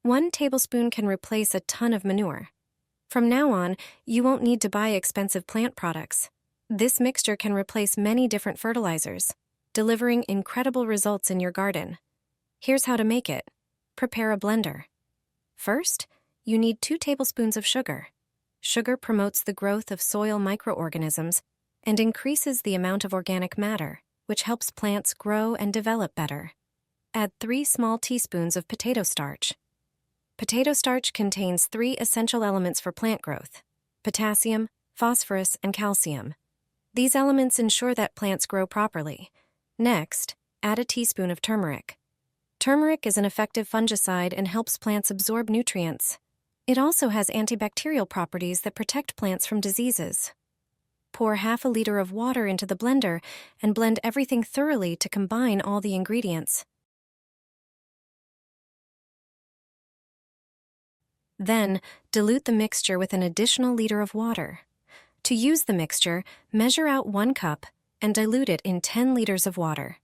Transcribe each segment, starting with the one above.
1 tablespoon can replace a ton of manure. From now on, you won't need to buy expensive plant products. This mixture can replace many different fertilizers, delivering incredible results in your garden. Here's how to make it. Prepare a blender. First, you need 2 tablespoons of sugar. Sugar promotes the growth of soil microorganisms and increases the amount of organic matter, which helps plants grow and develop better. Add 3 small teaspoons of potato starch. Potato starch contains 3 essential elements for plant growth: potassium, phosphorus, and calcium. These elements ensure that plants grow properly. Next, add a teaspoon of turmeric. Turmeric is an effective fungicide and helps plants absorb nutrients. It also has antibacterial properties that protect plants from diseases. Pour half a liter of water into the blender and blend everything thoroughly to combine all the ingredients. Then, dilute the mixture with an additional liter of water. To use the mixture, measure out 1 cup and dilute it in 10 liters of water.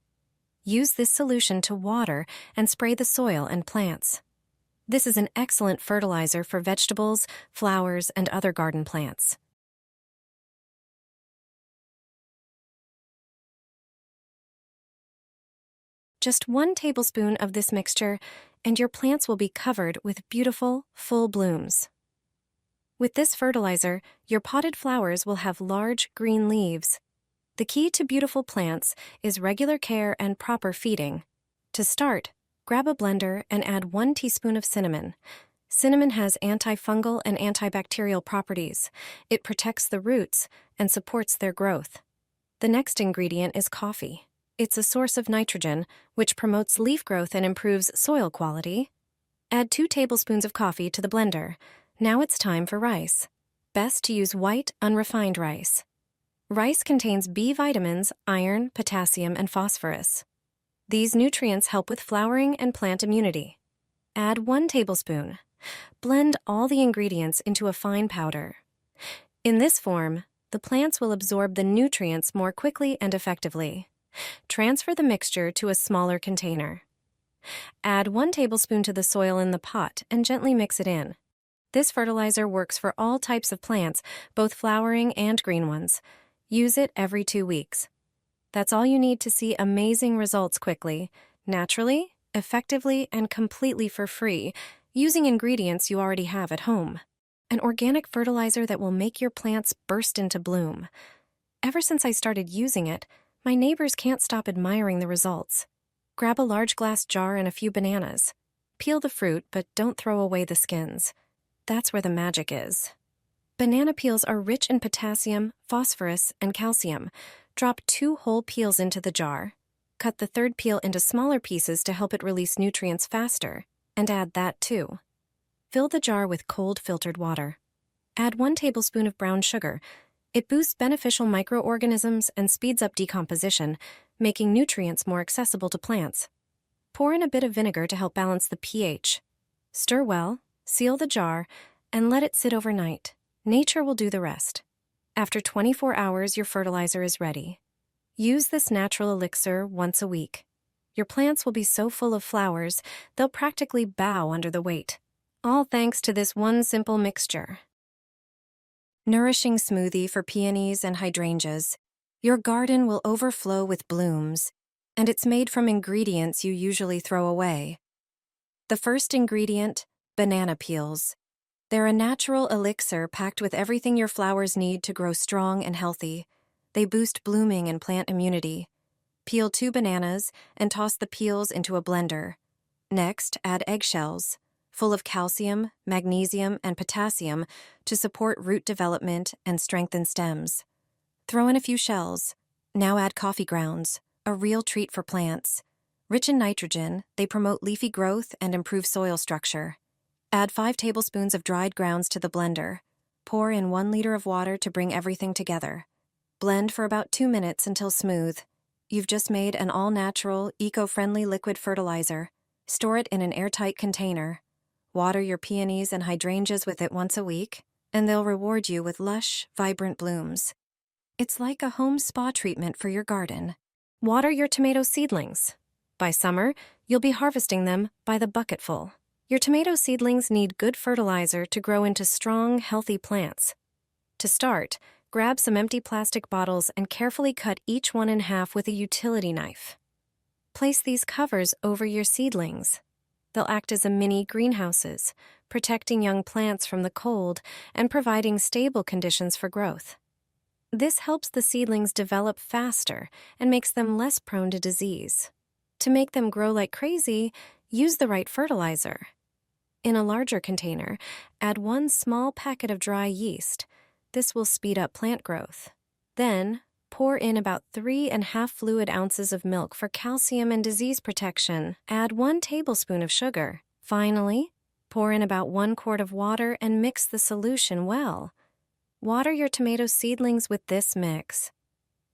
Use this solution to water and spray the soil and plants. This is an excellent fertilizer for vegetables, flowers, and other garden plants. Just 1 tablespoon of this mixture, and your plants will be covered with beautiful, full blooms. With this fertilizer, your potted flowers will have large, green leaves. The key to beautiful plants is regular care and proper feeding. To start, grab a blender and add 1 teaspoon of cinnamon. Cinnamon has antifungal and antibacterial properties. It protects the roots and supports their growth. The next ingredient is coffee. It's a source of nitrogen, which promotes leaf growth and improves soil quality. Add 2 tablespoons of coffee to the blender. Now it's time for rice. Best to use white, unrefined rice. Rice contains B vitamins, iron, potassium, and phosphorus. These nutrients help with flowering and plant immunity. Add 1 tablespoon. Blend all the ingredients into a fine powder. In this form, the plants will absorb the nutrients more quickly and effectively. Transfer the mixture to a smaller container. Add 1 tablespoon to the soil in the pot and gently mix it in. This fertilizer works for all types of plants, both flowering and green ones. Use it every 2 weeks. That's all you need to see amazing results quickly, naturally, effectively, and completely for free, using ingredients you already have at home. An organic fertilizer that will make your plants burst into bloom. Ever since I started using it, my neighbors can't stop admiring the results. Grab a large glass jar and a few bananas. Peel the fruit, but don't throw away the skins. That's where the magic is. Banana peels are rich in potassium, phosphorus, and calcium. Drop 2 whole peels into the jar. Cut the 3rd peel into smaller pieces to help it release nutrients faster, and add that too. Fill the jar with cold filtered water. Add 1 tablespoon of brown sugar. It boosts beneficial microorganisms and speeds up decomposition, making nutrients more accessible to plants. Pour in a bit of vinegar to help balance the pH. Stir well, seal the jar, and let it sit overnight. Nature will do the rest. After 24 hours, your fertilizer is ready. Use this natural elixir once a week. Your plants will be so full of flowers, they'll practically bow under the weight. All thanks to this one simple mixture. Nourishing smoothie for peonies and hydrangeas. Your garden will overflow with blooms, and it's made from ingredients you usually throw away. The first ingredient, banana peels. They're a natural elixir packed with everything your flowers need to grow strong and healthy. They boost blooming and plant immunity. Peel 2 bananas and toss the peels into a blender. Next, add eggshells, full of calcium, magnesium, and potassium to support root development and strengthen stems. Throw in a few shells. Now add coffee grounds, a real treat for plants. Rich in nitrogen, they promote leafy growth and improve soil structure. Add 5 tablespoons of dried grounds to the blender. Pour in 1 liter of water to bring everything together. Blend for about 2 minutes until smooth. You've just made an all-natural, eco-friendly liquid fertilizer. Store it in an airtight container. Water your peonies and hydrangeas with it once a week, and they'll reward you with lush, vibrant blooms. It's like a home spa treatment for your garden. Water your tomato seedlings. By summer, you'll be harvesting them by the bucketful. Your tomato seedlings need good fertilizer to grow into strong, healthy plants. To start, grab some empty plastic bottles and carefully cut each one in half with a utility knife. Place these covers over your seedlings. They'll act as a mini greenhouses, protecting young plants from the cold and providing stable conditions for growth. This helps the seedlings develop faster and makes them less prone to disease. To make them grow like crazy, use the right fertilizer. In a larger container, add 1 small packet of dry yeast. This will speed up plant growth. Then, pour in about 3½ fluid ounces of milk for calcium and disease protection. Add 1 tablespoon of sugar. Finally, pour in about 1 quart of water and mix the solution well. Water your tomato seedlings with this mix.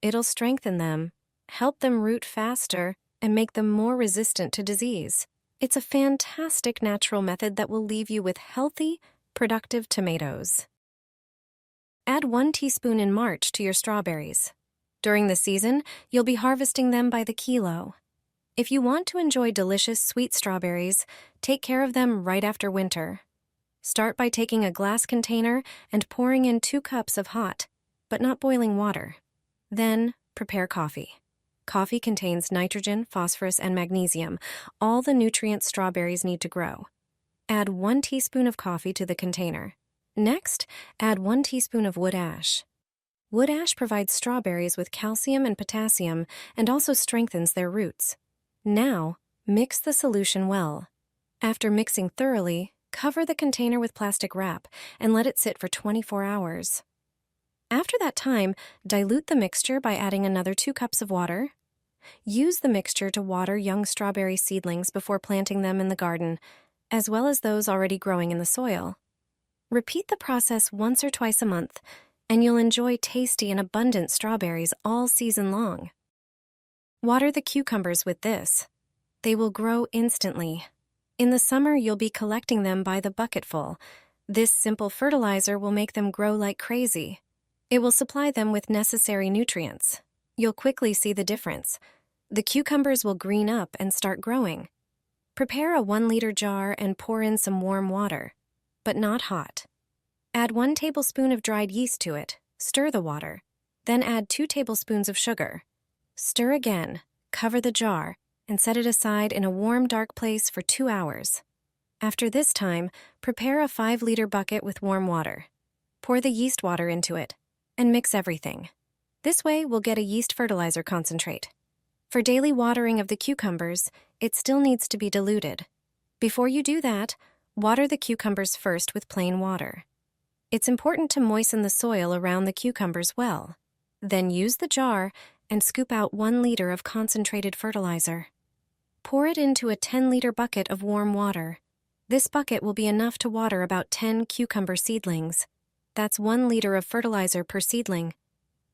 It'll strengthen them, help them root faster, and make them more resistant to disease. It's a fantastic natural method that will leave you with healthy, productive tomatoes. Add 1 teaspoon in March to your strawberries. During the season, you'll be harvesting them by the kilo. If you want to enjoy delicious sweet strawberries, take care of them right after winter. Start by taking a glass container and pouring in 2 cups of hot, but not boiling water. Then, prepare coffee. Coffee contains nitrogen, phosphorus, and magnesium, all the nutrients strawberries need to grow. Add 1 teaspoon of coffee to the container. Next, add 1 teaspoon of wood ash. Wood ash provides strawberries with calcium and potassium and also strengthens their roots. Now, mix the solution well. After mixing thoroughly, cover the container with plastic wrap and let it sit for 24 hours. After that time, dilute the mixture by adding another 2 cups of water. Use the mixture to water young strawberry seedlings before planting them in the garden, as well as those already growing in the soil. Repeat the process once or twice a month, and you'll enjoy tasty and abundant strawberries all season long. Water the cucumbers with this. They will grow instantly. In the summer, you'll be collecting them by the bucketful. This simple fertilizer will make them grow like crazy. It will supply them with necessary nutrients. You'll quickly see the difference. The cucumbers will green up and start growing. Prepare a 1-liter jar and pour in some warm water, but not hot. Add 1 tablespoon of dried yeast to it. Stir the water. Then add 2 tablespoons of sugar. Stir again, cover the jar, and set it aside in a warm, dark place for 2 hours. After this time, prepare a 5-liter bucket with warm water. Pour the yeast water into it, and mix everything. This way, we'll get a yeast fertilizer concentrate. For daily watering of the cucumbers, it still needs to be diluted. Before you do that, water the cucumbers first with plain water. It's important to moisten the soil around the cucumbers well. Then use the jar and scoop out 1 liter of concentrated fertilizer. Pour it into a 10-liter bucket of warm water. This bucket will be enough to water about 10 cucumber seedlings. That's 1 liter of fertilizer per seedling.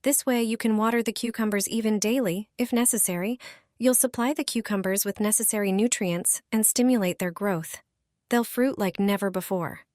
This way you can water the cucumbers even daily, if necessary. You'll supply the cucumbers with necessary nutrients and stimulate their growth. They'll fruit like never before.